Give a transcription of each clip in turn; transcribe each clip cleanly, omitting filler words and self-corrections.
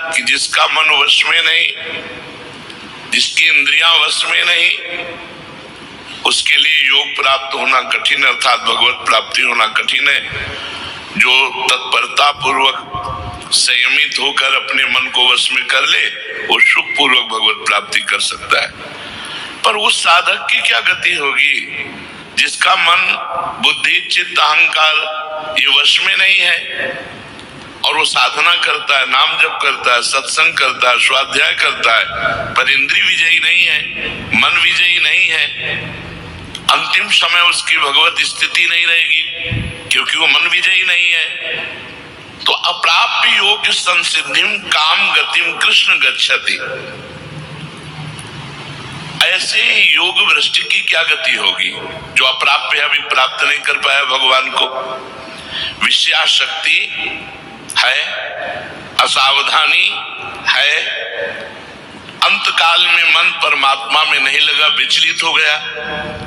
कि जिसका मन वश में नहीं, जिसकी इंद्रियां वश में नहीं, उसके लिए योग प्राप्त होना कठिन, अर्थात भगवत प्राप्ति होना कठिन है। जो तत्परता पूर्वक संयमित होकर अपने मन को वश में कर ले, वो सुख पूर्वक भगवत प्राप्ति कर सकता है। पर उस साधक की क्या गति होगी जिसका मन, बुद्धि, चित्त, अहंकार ये वश में नहीं है, और वो साधना करता है, नाम जप करता है, सत्संग करता है, स्वाध्याय करता है, पर इंद्रिय विजयी नहीं है, मन विजयी नहीं है। अंतिम समय उसकी भगवत स्थिति नहीं रहेगी क्योंकि वो मन विजयी नहीं है। तो अप्राप्य योग संसिद्धिम काम गतिम कृष्ण गच्छति। ऐसे ही योग भ्रष्ट की क्या गति होगी जो अप्राप्य अभी प्राप्त नहीं कर पाया भगवान को। विषयाशक्ति है, असावधानी है, अंतकाल में मन परमात्मा में नहीं लगा, विचलित हो गया,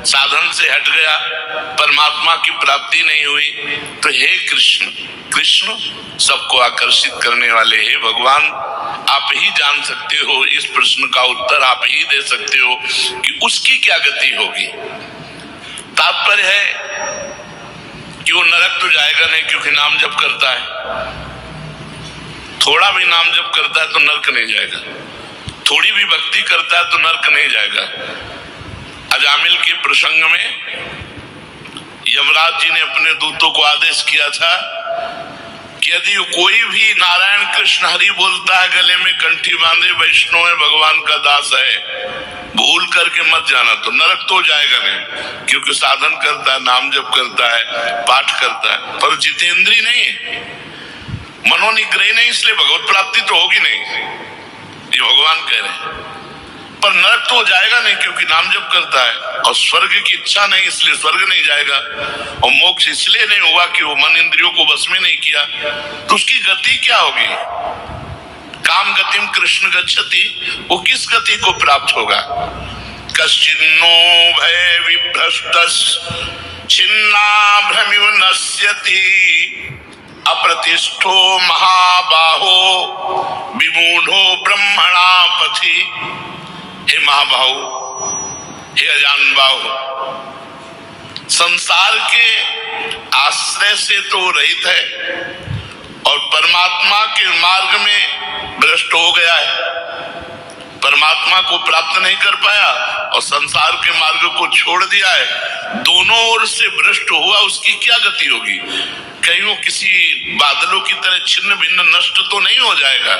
साधन से हट गया, परमात्मा की प्राप्ति नहीं हुई। तो हे कृष्ण, कृष्ण सबको आकर्षित करने वाले, हे भगवान आप ही जान सकते हो, इस प्रश्न का उत्तर आप ही दे सकते हो कि उसकी क्या गति होगी। तात्पर्य है कि वो नरक तो जाएगा नहीं क्योंकि नाम जप करता है, थोड़ा भी नाम जप करता है तो नरक नहीं जाएगा, थोड़ी भी भक्ति करता है तो नरक नहीं जाएगा। अजामिल के प्रसंग में यमराज जी ने अपने दूतों को आदेश किया था कि यदि कोई भी नारायण कृष्ण हरि बोलता है, गले में कंठी बांधे, वैष्णव है, भगवान का दास है, भूल करके मत जाना, तो नरक तो जाएगा नहीं क्योंकि साधन करता है, नाम जप करता है, पाठ करता है, पर जितेंद्रीय नहीं है, मनोनिग्रही नहीं, इसलिए भगवत प्राप्ति तो होगी नहीं, ये भगवान कह रहे हैं। पर नरक तो जाएगा नहीं क्योंकि नाम जप करता है, और स्वर्ग की इच्छा नहीं इसलिए स्वर्ग नहीं जाएगा, और मोक्ष इसलिए नहीं होगा कि वो मन इंद्रियों को बस में नहीं किया। तो उसकी गति क्या होगी? काम गतिम कृष्ण गच्छति, वो किस गति को प्राप्त होगा? कश्चिन्नो भय विभ्रष्टस् छिन्नाभ्रमिव नश्यति अप्रतिष्ठो महाबाहो विमूढ़ो ब्रह्मणा पथि। हे महाबाहु, हे अजान बाहु, संसार के आश्रय से तो रहित है और परमात्मा के मार्ग में भ्रष्ट हो गया है, परमात्मा को प्राप्त नहीं कर पाया और संसार के मार्ग को छोड़ दिया है, दोनों ओर से भ्रष्ट हुआ, उसकी क्या गति होगी? कहीं वो किसी बादलों की तरह छिन्न भिन्न नष्ट तो नहीं हो जाएगा?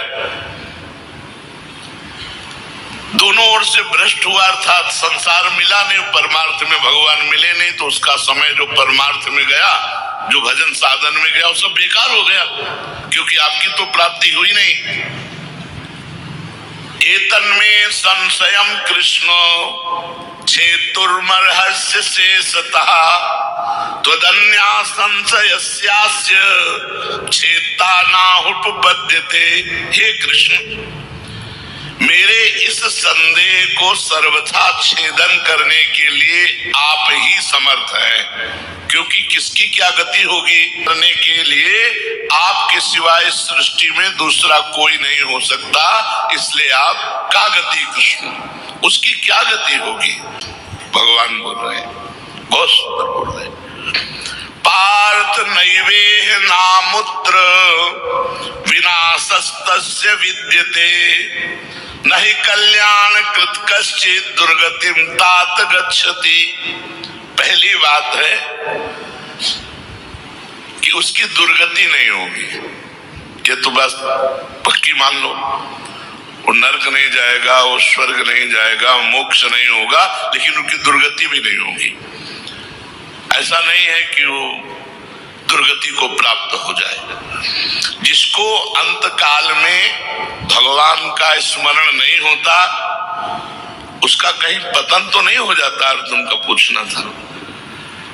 दोनों ओर से भ्रष्ट हुआ अर्थात संसार मिला नहीं, परमार्थ में भगवान मिले नहीं, तो उसका समय जो परमार्थ में गया, जो भजन साधन में गया, वो सब बेकार हो गया क्योंकि आपकी तो प्राप्ति हुई नहीं। एतन्मे संशयम कृष्ण छेतुर्मर्हस्य शेषतः त्वदन्या संशयस्यास्य छेता नाहुपपद्यते। हे कृष्ण, मेरे इस संदेह को सर्वथा छेदन करने के लिए आप ही समर्थ हैं, क्योंकि किसकी क्या गति होगी करने के लिए आपके सिवाय सृष्टि में दूसरा कोई नहीं हो सकता, इसलिए आप का गति कृष्ण, उसकी क्या गति होगी? भगवान बोल रहे हैं, बहुत सुंदर बोल रहे हैं। पार्थ नैवेह नामुत्र विनाशस्तस्य विद्यते नहीं कल्याण कृत कश्चित् दुर्गतिम तात गच्छति। पहली बात है कि उसकी दुर्गति नहीं होगी, ये तो बस पक्की मान लो, वो नरक नहीं जाएगा, वो स्वर्ग नहीं जाएगा, मोक्ष नहीं होगा, लेकिन उनकी दुर्गति भी नहीं होगी। ऐसा नहीं है कि वो दुर्गति को प्राप्त हो जाए। जिसको अंत काल में भगवान का स्मरण नहीं होता, उसका कहीं पतन तो नहीं हो जाता? अर्जुन का पूछना था।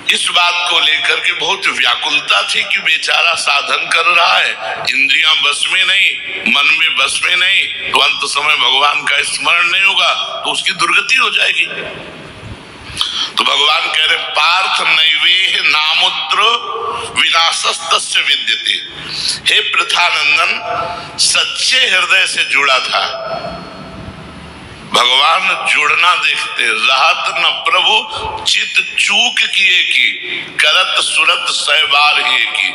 इस बात को लेकर के बहुत व्याकुलता थी कि बेचारा साधन कर रहा है, इंद्रियां बस में नहीं, मन में बस में नहीं, तो अंत समय भगवान का स्मरण नहीं होगा तो उसकी दुर्गति हो जाएगी। तो भगवान कह रहे पार्थ नैवेह नामुत्र विनाशस्तस्य विद्यते। हे पृथानंदन, सच्चे हृदय से जुड़ा था। भगवान जुड़ना देखते, रहत न प्रभु चित चूक किए की, करत सुरत सहबार ही की।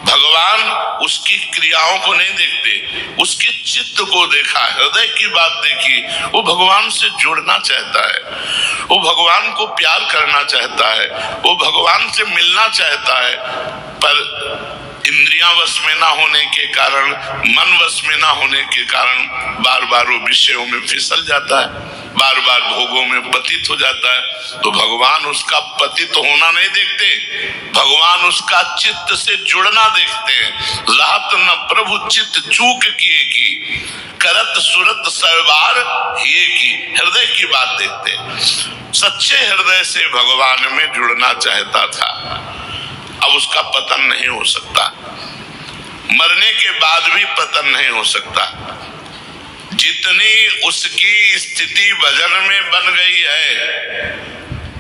भगवान उसकी क्रियाओं को नहीं देखते, उसके चित्त को देखा, हृदय की बात देखी। वो भगवान से जुड़ना चाहता है, वो भगवान को प्यार करना चाहता है, वो भगवान से मिलना चाहता है, पर इंद्रियां वश में ना होने के कारण, मन वश में ना होने के कारण बार बार वो विषयों में फिसल जाता है, बार बार भोगों में पतित हो जाता है। तो भगवान उसका पतित होना नहीं देखते, भगवान उसका चित्त से जुड़ना देखते हैं। रहत न प्रभु चित्त चूक किए की, करत सुरत सहबार हिए की। हृदय की बात देखते, सच्चे हृदय से भगवान में जुड़ना चाहता था। अब उसका पतन नहीं हो सकता, मरने के बाद भी पतन नहीं हो सकता। जितनी उसकी स्थिति भजन में बन गई है,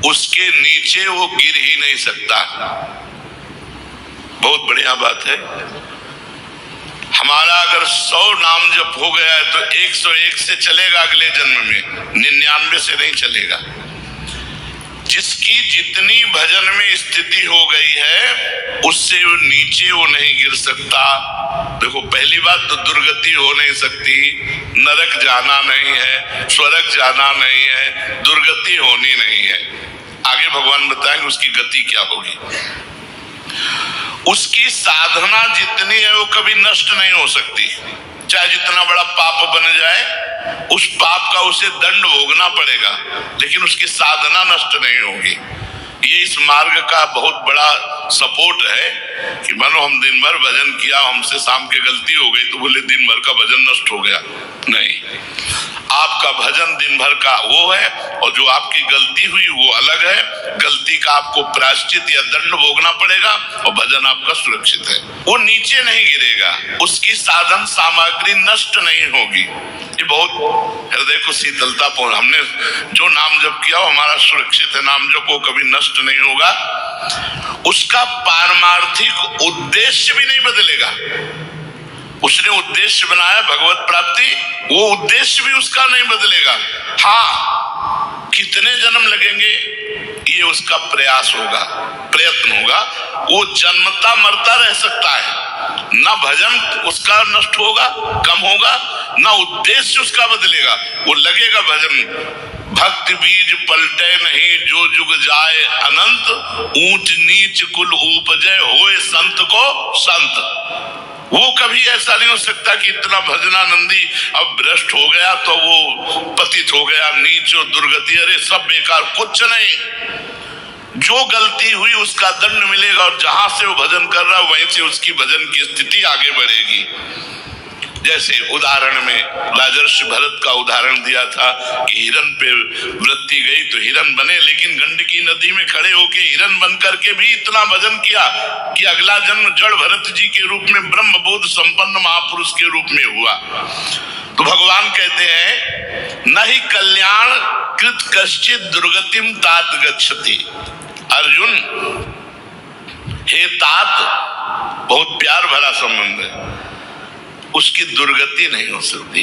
उसके नीचे वो गिर ही नहीं सकता। बहुत बढ़िया बात है। हमारा अगर 100 नाम जप हो गया है तो 101 से चलेगा, अगले जन्म में 99 से नहीं चलेगा। जिसकी जितनी भजन में स्थिति हो गई है, उससे वो नीचे वो नहीं गिर सकता। देखो, पहली बात तो दुर्गति हो नहीं सकती, नरक जाना नहीं है, स्वर्ग जाना नहीं है, दुर्गति होनी नहीं है। आगे भगवान बताएंगे उसकी गति क्या होगी। उसकी साधना जितनी है वो कभी नष्ट नहीं हो सकती। चाहे जितना बड़ा पाप बन जाए, उस पाप का उसे दंड भोगना पड़ेगा, लेकिन उसकी साधना नष्ट नहीं होगी। ये इस मार्ग का बहुत बड़ा सपोर्ट है कि मानो हम दिन भर भजन किया, हमसे शाम के गलती हो गई तो बोले दिन भर का भजन नष्ट हो गया। नहीं, आपका भजन दिन भर का वो है, और जो आपकी गलती हुई वो अलग है। गलती का आपको प्रायश्चित या दंड भोगना पड़ेगा, और भजन आपका सुरक्षित है, वो नीचे नहीं गिरेगा, उसकी साधन सामग्री नष्ट नहीं होगी। ये बहुत हृदय को शीतलता पहुंच। हमने जो नाम जप किया वो हमारा सुरक्षित है, नाम जप वो कभी नष्ट नहीं होगा। उसका पारमार्थिक उद्देश्य भी नहीं बदलेगा। उसने उद्देश्य बनाया भगवत प्राप्ति, वो उद्देश्य भी उसका नहीं बदलेगा। हाँ, कितने जन्म लगेंगे ये उसका प्रयास होगा, प्रयत्न होगा। वो जन्मता मरता रह सकता है, ना भजन उसका नष्ट होगा, कम होगा, ना उद्देश्य उसका बदलेगा, वो लगेगा भजन। भक्ति बीज पलटे नहीं, जो जुग जाए अनंत, ऊंच नीच कुल उपजय होए संत को संत। वो कभी ऐसा नहीं हो सकता कि इतना भजनानंदी अब भ्रष्ट हो गया तो वो पतित हो गया, नीच और दुर्गति, अरे सब बेकार, कुछ नहीं। जो गलती हुई उसका दंड मिलेगा, और जहां से वो भजन कर रहा है वहीं से उसकी भजन की स्थिति आगे बढ़ेगी। जैसे उदाहरण में राजर्षि भरत का उदाहरण दिया था कि हिरन पे वृत्ति गई तो हिरन बने, लेकिन गंडकी नदी में खड़े होके हिरन बन करके भी इतना भजन किया कि अगला जन्म जड़ भरत जी के रूप में ब्रह्म बोध संपन्न महापुरुष के रूप में हुआ। तो भगवान कहते हैं नहीं कल्याण कृत कश्चित दुर्गतिम तात गच्छति। अर्जुन, हे तात, बहुत प्यार भरा संबंध है, उसकी दुर्गति नहीं हो सकती।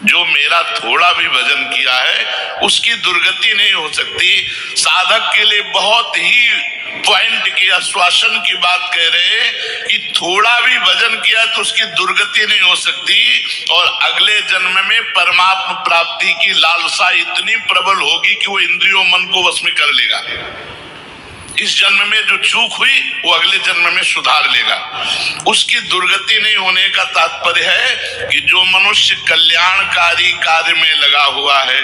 जो मेरा थोड़ा भी भजन किया है उसकी दुर्गति नहीं हो सकती। साधक के लिए बहुत ही पॉइंट की, आश्वासन की बात कह रहे कि थोड़ा भी भजन किया तो उसकी दुर्गति नहीं हो सकती, और अगले जन्म में परमात्मा प्राप्ति की लालसा इतनी प्रबल होगी कि वो इंद्रियों मन को वश में कर लेगा। इस जन्म में जो चूक हुई वो अगले जन्म में सुधार लेगा। उसकी दुर्गति नहीं होने का तात्पर्य है कि जो मनुष्य कल्याणकारी कार्य में लगा हुआ है,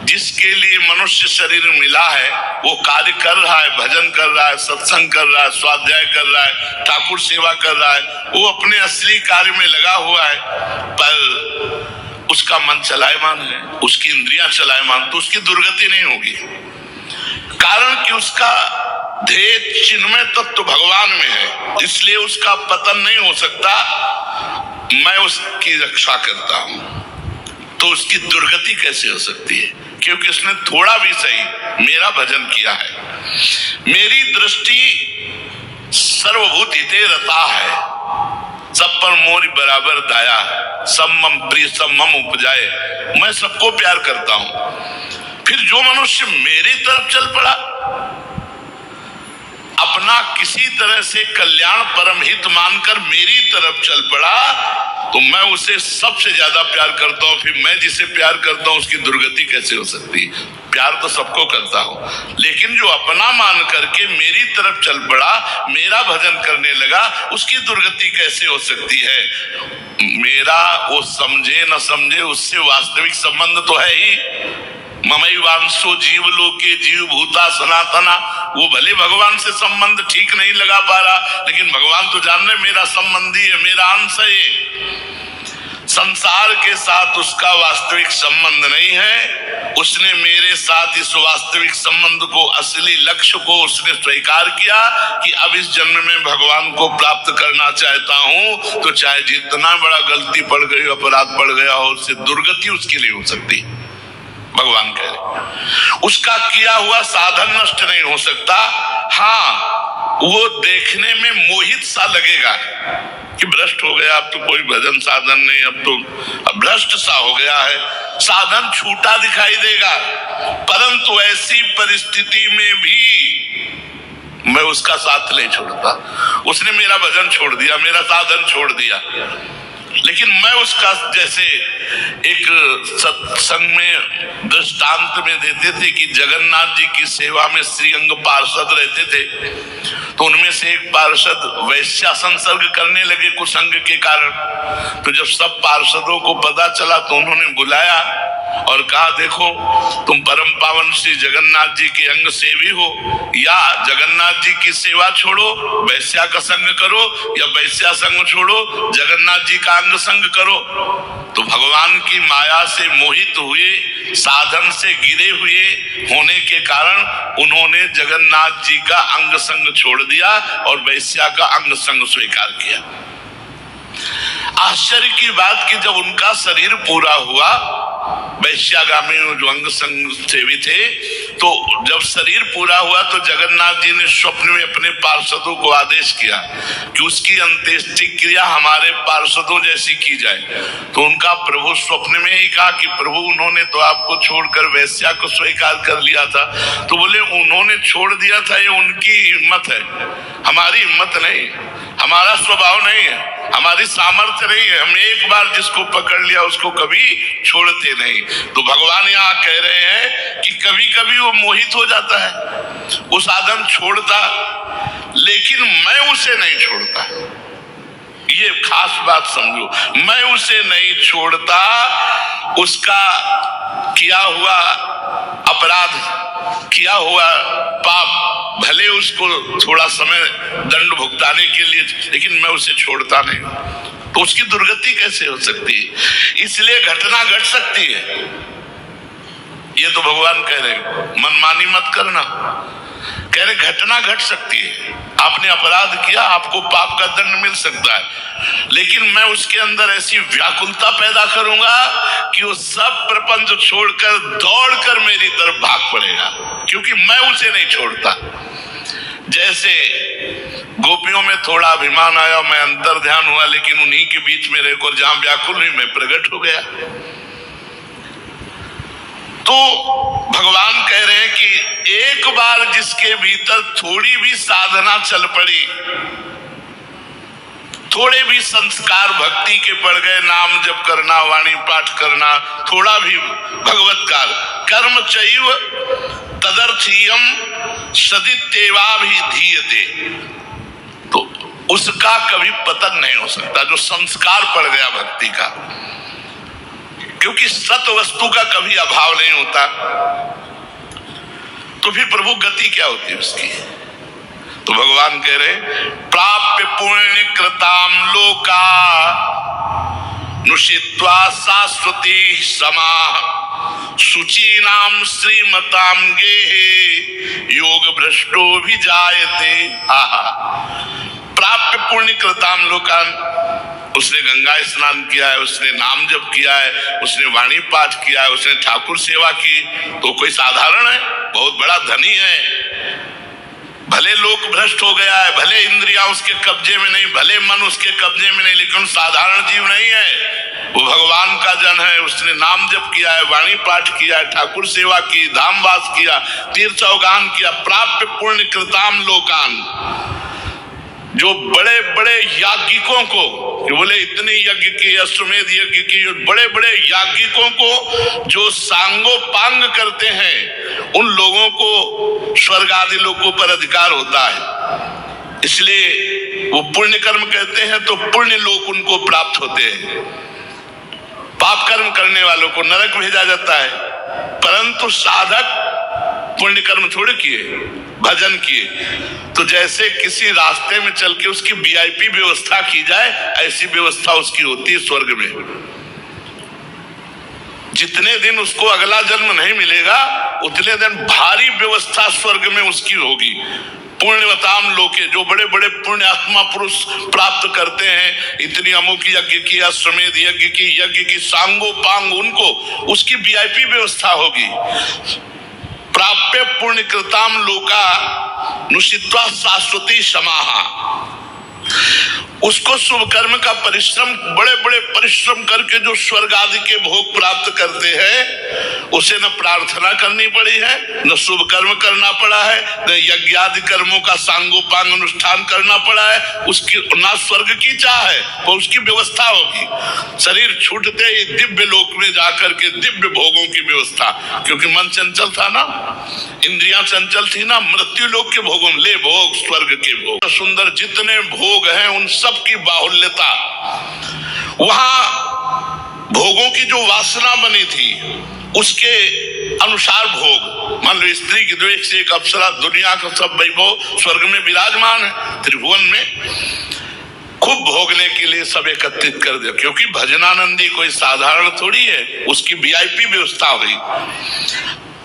जिसके लिए मनुष्य शरीर मिला है, वो कार्य कर रहा है, भजन कर रहा है, सत्संग कर रहा है, स्वाध्याय कर रहा है, ठाकुर सेवा कर रहा है, वो अपने असली कार्य में लगा हुआ है, पर उसका मन चलायमान है, उसकी इंद्रियां चलायमान, तो उसकी दुर्गति नहीं होगी। कारण कि उसका ध्येय चिन्मय तत्व भगवान में है, इसलिए उसका पतन नहीं हो सकता। मैं उसकी रक्षा करता हूं, तो उसकी दुर्गति कैसे हो सकती है? क्योंकि उसने थोड़ा भी सही मेरा भजन किया है। मेरी दृष्टि सर्वभूत हिते रता है, सब पर मोरी बराबर दाया, सब मम प्रिय सब मम उपजाए। मैं सबको प्यार करता हूं। फिर जो मनुष्य मेरी तरफ चल पड़ा, अपना किसी तरह से कल्याण परम हित मानकर मेरी तरफ चल पड़ा, तो मैं उसे सबसे ज्यादा प्यार करता हूं। फिर मैं जिसे प्यार करता हूं उसकी दुर्गति कैसे हो सकती है? प्यार तो सबको करता हूं, लेकिन जो अपना मान करके मेरी तरफ चल पड़ा, मेरा भजन करने लगा, उसकी दुर्गति कैसे हो सकती है? मेरा वो समझे न समझे, उससे वास्तविक संबंध तो है ही। ममैवांशो जीव लोके जीव भूता सनातना। वो भले भगवान से संबंध ठीक नहीं लगा पा रहा, लेकिन भगवान तो जान रहे मेरा संबंधी है, मेरा अंश है। संसार के साथ उसका वास्तविक संबंध नहीं है। उसने मेरे साथ इस वास्तविक संबंध को, असली लक्ष्य को उसने स्वीकार किया कि अब इस जन्म में भगवान को प्राप्त करना चाहता हूं, तो चाहे जितना बड़ा गलती पड़ गई, अपराध पड़ गया हो, उससे दुर्गति उसके लिए हो सकती। भगवान कह रहे उसका किया हुआ साधन नष्ट नहीं हो सकता। हाँ, वो देखने में मोहित सा लगेगा कि भ्रष्ट हो गया, अब तो कोई भजन साधन नहीं, अब तो भ्रष्ट सा हो गया है, साधन छूटा दिखाई देगा। परंतु ऐसी परिस्थिति में भी मैं उसका साथ नहीं छोड़ता। उसने मेरा भजन छोड़ दिया, मेरा साधन छोड़ दिया, लेकिन मैं उसका, जैसे एक सत्संग में दृष्टांत में देते थे कि जगन्नाथ जी की सेवा में श्रीअंग पार्षद रहते थे, तो उनमें से एक पार्षद वैश्या संसर्ग करने लगे कुसंग के कारण। तो जब सब पार्षदों को पता चला तो उन्होंने बुलाया और कहा, देखो तुम परम पावन श्री जगन्नाथ जी के अंग सेवी हो, या जगन्नाथ जी की सेवा छोड़ो वैश्या का संग करो, या वैश्या संग छोड़ो जगन्नाथ जी का अंग संग करो। तो भगवान की माया से मोहित हुए, साधन से गिरे हुए होने के कारण उन्होंने जगन्नाथ जी का अंग संग छोड़ दिया और वैश्या का अंग संग स्वीकार किया। आश्चर्य की बात कि जब उनका शरीर पूरा हुआ, वैश्यागामी जो अंग संग सेवी थे, तो जब शरीर पूरा हुआ तो जगन्नाथ जी ने स्वप्न में अपने पार्षदों को आदेश किया कि उसकी अंत्येष्टि क्रिया हमारे पार्षदों जैसी की जाए। तो उनका प्रभु स्वप्न में ही कहा कि प्रभु उन्होंने तो आपको छोड़कर वैश्या को स्वीकार कर लिया था। तो बोले उन्होंने छोड़ दिया था, ये उनकी हिम्मत है, हमारी हिम्मत नहीं, हमारा स्वभाव नहीं है, हमारी सामर्थ्य नहीं है। हम एक बार जिसको पकड़ लिया उसको कभी छोड़ते नहीं। तो भगवान यहाँ कह रहे हैं कि कभी कभी वो मोहित हो जाता है, वो साधन छोड़ता, लेकिन मैं उसे नहीं छोड़ता। ये खास बात समझो, मैं उसे नहीं छोड़ता। उसका किया हुआ अपराध, किया हुआ पाप, भले उसको थोड़ा समय दंड भुगताने के लिए, लेकिन मैं उसे छोड़ता नहीं। तो उसकी दुर्गति कैसे हो सकती है? इसलिए घटना घट सकती है। ये तो भगवान कह रहे मनमानी मत करना, कह रहे घटना घट सकती है। आपने अपराध किया, आपको पाप का दंड मिल सकता है, लेकिन मैं उसके अंदर ऐसी व्याकुलता पैदा करूंगा कि वो सब प्रपंच छोड़कर दौड़कर मेरी तरफ भाग पड़ेगा, क्योंकि मैं उसे नहीं छोड़ता। जैसे गोपियों में थोड़ा अभिमान आया, मैं अंतर ध्यान हुआ, लेकिन उन्हीं के बीच में रहकर जहां व्याकुल हुई मैं प्रकट हो गया। तो भगवान कह रहे हैं कि एक बार जिसके भीतर थोड़ी भी साधना चल पड़ी, थोड़े भी संस्कार भक्ति के पड़ गए, नाम जप करना, वाणी पाठ करना, थोड़ा भी भगवत्कार कर्म चैव तदर्थीयम सदित्येवाभिधीयते, तो उसका कभी पतन नहीं हो सकता। जो संस्कार पड़ गया भक्ति का, क्योंकि सत वस्तु का कभी अभाव नहीं होता, तो फिर प्रभु गति क्या होती है उसकी? तो भगवान कह रहे प्राप्य पुण्य कृताम लोका नुषित्वा शाश्वती समाः शुचीनाम श्रीमताम गेहे योग भ्रष्टो भी जायते। प्राप्य पुण्य कृताम लोकान, उसने गंगा स्नान किया है, उसने नाम जप किया है, उसने वाणी पाठ किया है, उसने ठाकुर सेवा की, तो कोई साधारण है? बहुत बड़ा धनी है। भले लोक भ्रष्ट हो गया है, भले इंद्रियां उसके कब्जे में नहीं, भले मन उसके कब्जे में नहीं, लेकिन साधारण जीव नहीं है। वो भगवान का जन है। उसने नाम जप किया है, वाणी पाठ किया है, ठाकुर सेवा की, धामवास किया, तीर्थ अवगान किया, प्राप्य पुण्य कृताम लोकान। जो बड़े बड़े याज्ञिकों को, बोले इतने यज्ञ किए, अश्वमेध यज्ञ किए, बड़े बड़े याज्ञिकों को जो सांगोपांग करते हैं, उन लोगों को स्वर्ग आदि लोकों पर अधिकार होता है। इसलिए वो पुण्य कर्म कहते हैं तो पुण्य लोक उनको प्राप्त होते हैं। पाप कर्म करने वालों को नरक भेजा जाता है। परंतु साधक पुण्य कर्म थोड़े किए, भजन किए, तो जैसे किसी रास्ते में चल के उसकी वीआईपी व्यवस्था की जाए, ऐसी व्यवस्था उसकी होती है स्वर्ग में। जितने दिन उसको अगला जन्म नहीं मिलेगा, उतने दिन भारी व्यवस्था स्वर्ग में उसकी होगी। पुण्यवताम लोके, जो बड़े बड़े पुण्य आत्मा पुरुष प्राप्त करते हैं, इतनी अमुक यज्ञ की, अश्वमेध यज्ञ की, यज्ञ की, सांगोपांग, उनको उसकी वीआईपी व्यवस्था होगी। प्राप्य पुण्य कृताम लोका नुषित्वा शाश्वती समाहा। उसको शुभ कर्म का परिश्रम, बड़े बड़े परिश्रम करके जो स्वर्ग आदि के भोग प्राप्त करते हैं, उसे न प्रार्थना करनी पड़ी है, न शुभ कर्म करना पड़ा है, न यज्ञ आदि कर्मों का सांगोपांग अनुष्ठान करना पड़ा है। उसकी ना स्वर्ग की चाह है, वो उसकी व्यवस्था होगी। शरीर छूटते ही दिव्य लोक में जाकर के दिव्य भोगों की व्यवस्था, क्योंकि मन चंचल था ना, इंद्रियां चंचल थी ना, मृत्यु लोक के भोगों ले भोग, स्वर्ग के भोग। सुंदर जितने भोग हैं उन सब की बाहुल्यता, वहां भोगों की जो वासना बनी थी उसके अनुसार भोग। मान लो स्त्री की द्वेष से एक अप्सरा, दुनिया का सब वैभव स्वर्ग में विराजमान है, त्रिभुवन में खूब भोगने के लिए सब एकत्रित कर दिया। क्योंकि भजनानंदी कोई साधारण थोड़ी है, उसकी वीआईपी व्यवस्था हुई।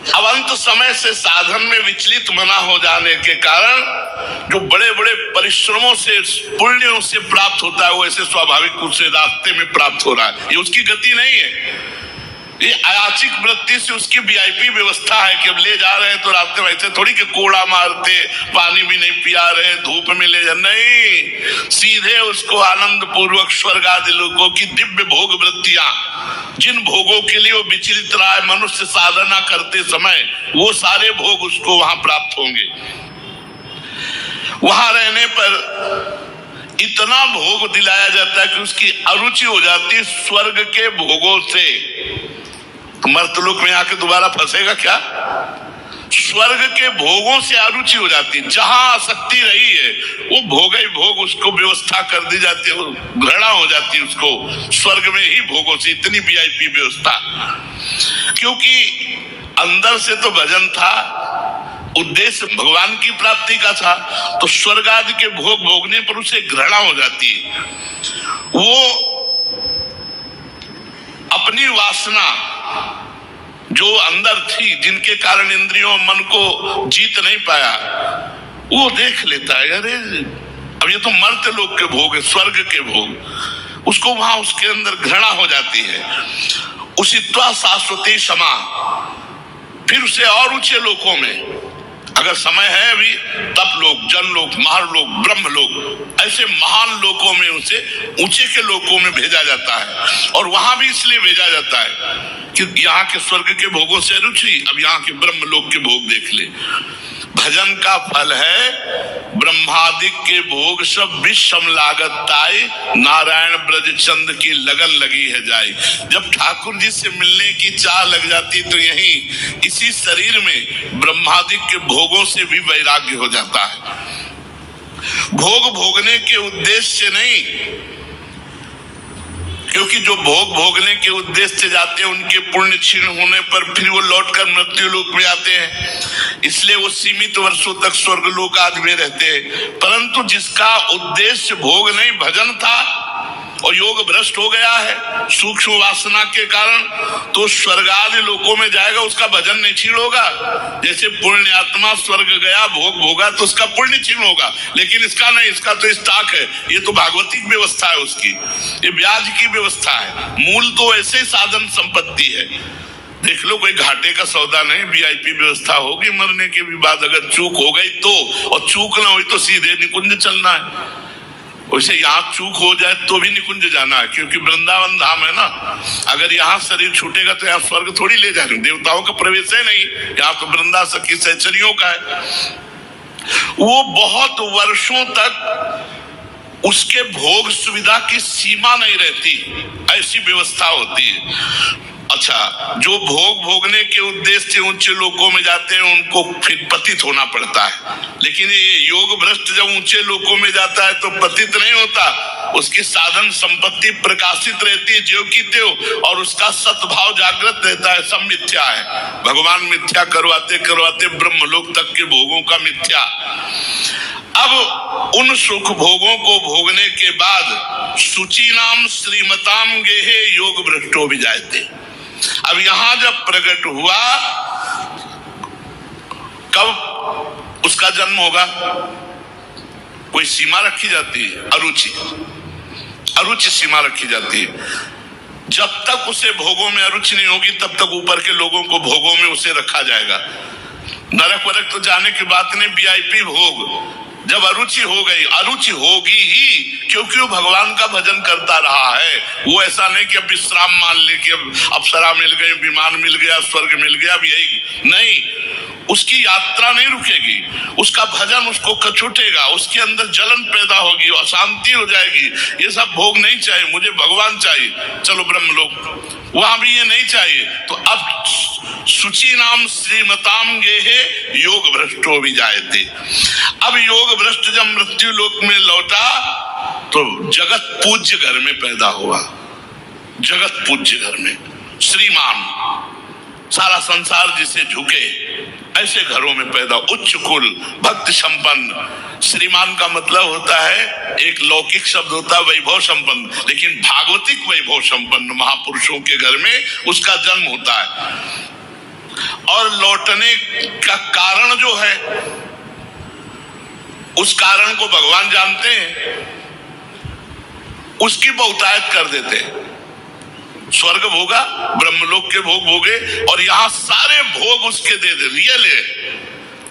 अब अंत समय से साधन में विचलित मना हो जाने के कारण जो बड़े बड़े परिश्रमों से, पुण्यों से प्राप्त होता है, वो ऐसे स्वाभाविक रूप से रास्ते में प्राप्त हो रहा है। ये उसकी गति नहीं है, ये अयाचिक वृत्ति से उसकी वीआईपी व्यवस्था है कि अब ले जा रहे हैं तो रास्ते में ऐसे थोड़ी कि कोड़ा मारते, पानी भी नहीं पिया रहे, धूप में ले जा, नहीं, सीधे उसको आनंद पूर्वक स्वर्ग आदि लोगों की दिव्य भोग वृत्तियां, जिन भोगों के लिए वो विचलित रहा है मनुष्य साधना करते समय, वो सारे भोग उसको वहां प्राप्त होंगे। वहां रहने पर इतना भोग दिलाया जाता है कि उसकी अरुचि हो जाती है स्वर्ग के भोगों से। मर्तलोक में आके दोबारा फंसेगा क्या? स्वर्ग के भोगों से अरुचि हो जाती है। जहां आसक्ति रही है वो भोग ही भोग उसको व्यवस्था कर दी जाती है, घृणा हो जाती है उसको स्वर्ग में ही भोगों से। इतनी वीआईपी व्यवस्था, क्योंकि अंदर से तो भजन था, उद्देश्य भगवान की प्राप्ति का था, तो स्वर्ग आदि के भोग भोगने पर उसे घृणा हो जाती है। वो अपनी वासना जो अंदर थी, जिनके कारण इंद्रियों मन को जीत नहीं पाया, वो देख लेता है, अरे अब ये तो मर्त्य लोक के भोग है, स्वर्ग के भोग, उसको वहां उसके अंदर घृणा हो जाती है। उसित्वा शाश्वती समा, फिर उसे और ऊंचे लोकों में, अगर समय है अभी, तप लोक, जन लोक, महालोक, ब्रह्म लोक, ऐसे महान लोकों में उसे ऊंचे के लोकों में भेजा जाता है। और वहां भी इसलिए भेजा जाता है कि यहाँ के स्वर्ग के भोगों से रुचि, अब यहाँ के ब्रह्म लोक के भोग देख ले। भजन का फल है ब्रह्मादिक के भोग सब विषम लागत ताई, नारायण ब्रज चंद की लगन लगी है जाई। जब ठाकुर जी से मिलने की चाह लग जाती तो यही इसी शरीर में ब्रह्मादिक के भोगों से भी वैराग्य हो जाता है। भोग भोगने के उद्देश्य से नहीं, क्योंकि जो भोग भोगने के उद्देश्य से जाते हैं उनके पुण्य क्षीण होने पर फिर वो लौटकर मृत्यु लोक में आते हैं, इसलिए वो सीमित वर्षों तक स्वर्ग लोक आदि में रहते हैं। परंतु जिसका उद्देश्य भोग नहीं भजन था, और योग भ्रष्ट हो गया है सूक्ष्म वासना के कारण, तो स्वर्ग आदि लोकों में जाएगा, उसका भजन नहीं क्षीण होगा। जैसे पुण्य आत्मा स्वर्ग गया, भोग भोगा, तो उसका पुण्य क्षीण होगा, लेकिन इसका नहीं, इसका तो स्टॉक है, ये तो भागवतिक व्यवस्था है उसकी, ये ब्याज की व्यवस्था है। मूल तो ऐसे साधन संपत्ति है। देख लो, कोई घाटे का सौदा नहीं, वीआईपी व्यवस्था होगी। मरने के भी बाद अगर चूक हो गई तो, और चूक ना हुई तो सीधे निकुंज चलना है। वैसे यहाँ चूक हो जाए तो भी निकुंज जाना है, क्योंकि वृंदावन धाम है ना। अगर यहाँ शरीर छूटेगा तो यहाँ स्वर्ग थोड़ी ले जाएंगे, देवताओं का प्रवेश है नहीं, यहाँ तो वृंदा सखी सहचरियों का है। वो बहुत वर्षों तक उसके भोग सुविधा की सीमा नहीं रहती, ऐसी व्यवस्था होती है। अच्छा, जो भोग भोगने के उद्देश्य से ऊंचे लोकों में जाते हैं उनको फिर पतित होना पड़ता है, लेकिन ये योग भ्रष्ट जब ऊंचे लोकों में जाता है तो पतित नहीं होता, उसकी साधन संपत्ति प्रकाशित रहती है ज्यों की त्यों, और उसका सद्भाव जागृत रहता है। सब मिथ्या है, भगवान मिथ्या करवाते करवाते ब्रह्मलोक तक के भोगों का मिथ्या। अब उन सुख भोगों को भोगने के बाद शुचि नाम श्रीमताम गेहे योग भ्रष्टो भी जाते। अब यहां जब प्रकट हुआ, कब उसका जन्म होगा, कोई सीमा रखी जाती है, अरुचि सीमा रखी जाती है। जब तक उसे भोगों में अरुचि नहीं होगी तब तक ऊपर के लोगों को भोगों में उसे रखा जाएगा। नरक वरक तो जाने की बात नहीं, वीआईपी भोग। जब अरुचि हो गई, अरुचि होगी ही, क्योंकि वो भगवान का भजन करता रहा है। वो ऐसा नहीं कि अब विश्राम मान ले कि अब अप्सरा मिल गई, विमान मिल गया, स्वर्ग मिल गया, अब यही नहीं। उसकी यात्रा नहीं रुकेगी, उसका भजन उसको कछुटेगा, उसके अंदर जलन पैदा होगी, अशांति हो जाएगी। ये सब भोग नहीं चाहिए, मुझे भगवान चाहिए, चलो ब्रह्मलोक। वहां भी ये नहीं चाहिए। तो अब शुचि नाम श्रीमताम गेहे योग भ्रष्टो भी जायते। अब योग भ्रष्ट जब मृत्यु लोक में लौटा तो जगत पूज्य घर में पैदा हुआ, जगत पूज्य घर में श्रीमान, सारा संसार जिसे झुके ऐसे घरों में पैदा, उच्च कुल, भक्त संपन्न। श्रीमान का मतलब होता है, एक लौकिक शब्द होता है वैभव संपन्न, लेकिन भागवतिक वैभव संपन्न महापुरुषों के घर में उसका जन्म होता है। और लौटने का कारण जो है, उस कारण को भगवान जानते हैं, उसकी बहुतायत कर देते हैं। स्वर्ग भोगा, ब्रह्मलोक के भोग भोगे, और यहाँ सारे भोग उसके दे दे, ये ले,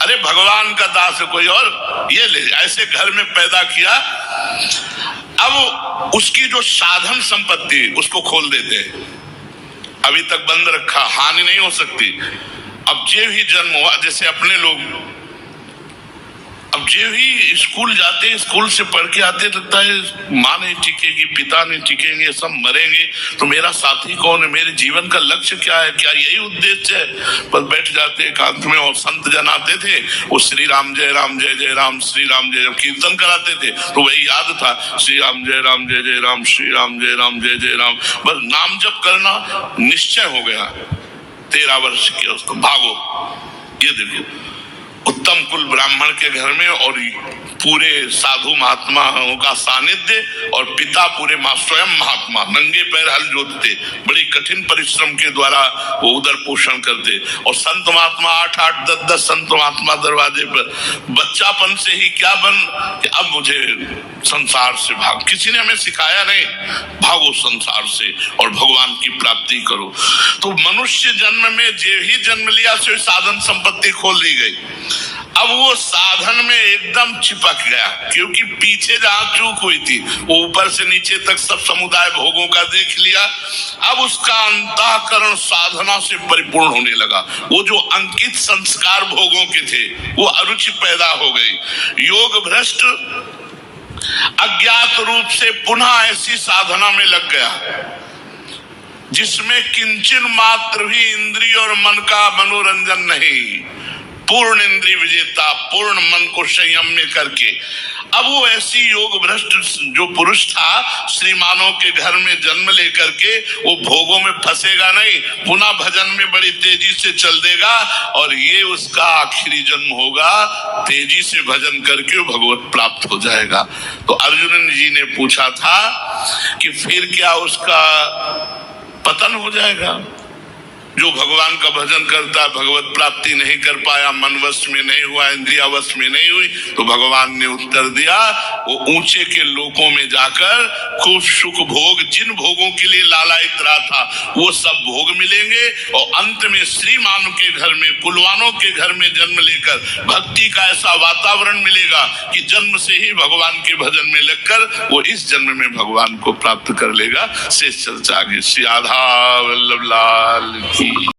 अरे भगवान का दास है कोई और, ये ले, ऐसे घर में पैदा किया। अब उसकी जो साधन संपत्ति उसको खोल देते हैं, अभी तक बंद रखा, हानि नहीं हो सकती। अब जो ही जन्म हुआ, जैसे अपने लोग अब जो ही स्कूल जाते, स्कूल से पढ़ के आते, लगता है माँ नहीं टिकेगी, पिता नहीं टिकेंगे, सब मरेंगे, तो मेरा साथी कौन है, मेरे जीवन का लक्ष्य क्या है, क्या यही उद्देश्य है। बस बैठ जाते एकांत में, और संत जन आते थे, वो श्री राम जय राम जय जय राम, श्री राम जय, कीर्तन कराते थे तो वही याद था, श्री राम जय राम जय जय राम, श्री राम जय राम जय जय राम। बस नाम जप करना निश्चय हो गया। 13 वर्ष के उसको भागो। ये देखो, उत्तम कुल ब्राह्मण के घर में, और पूरे साधु महात्माओं का सानिध्य, और पिता पूरे स्वयं महात्मा नंगे पैर हल जोतते, बड़ी कठिन परिश्रम के द्वारा वो उदर पोषण करते। और संत महात्मा 8-8, 10-10 संत महात्मा दरवाजे पर। बच्चापन से ही क्या बन कि अब मुझे संसार से भाग, किसी ने हमें सिखाया नहीं, भागो संसार से और भगवान की प्राप्ति करो। तो मनुष्य जन्म में जो ही जन्म लिया सो साधन संपत्ति खोल दी गई। अब वो साधन में एकदम चिपक गया, क्योंकि पीछे जहां चूक हुई थी वो ऊपर से नीचे तक सब समुदाय भोगों का देख लिया। अब उसका अंतःकरण साधना से परिपूर्ण होने लगा। वो जो अंकित संस्कार भोगों के थे वो अरुचि पैदा हो गई। योग भ्रष्ट अज्ञात रूप से पुनः ऐसी साधना में लग गया जिसमें किंचन मात्र भी इंद्रिय और मन का मनोरंजन नहीं, पूर्ण इंद्रिय विजेता, पूर्ण मन को संयम में करके। अब वो ऐसी योग भ्रष्ट जो पुरुष था, श्रीमानों के घर में जन्म लेकर के वो भोगों में फंसेगा नहीं, पुनः भजन में बड़ी तेजी से चल देगा और ये उसका आखिरी जन्म होगा। तेजी से भजन करके वो भगवत प्राप्त हो जाएगा। तो अर्जुन जी ने पूछा था कि फिर क्या उसका पतन हो जाएगा? जो भगवान का भजन करता, भगवत प्राप्ति नहीं कर पाया, मन वश में नहीं हुआ, इंद्रिया वश में नहीं हुई, तो भगवान ने उत्तर दिया वो ऊंचे के लोकों में जाकर खूब सुख भोग, जिन भोगों के लिए लालायित रहा था वो सब भोग मिलेंगे और अंत में श्रीमान के घर में, कुलवानों के घर में जन्म लेकर भक्ति का ऐसा वातावरण मिलेगा कि जन्म से ही भगवान के भजन में लगकर वो इस जन्म में भगवान को प्राप्त कर लेगा। शेष चर्चा आगे। श्री राधा वल्लभ लाल की।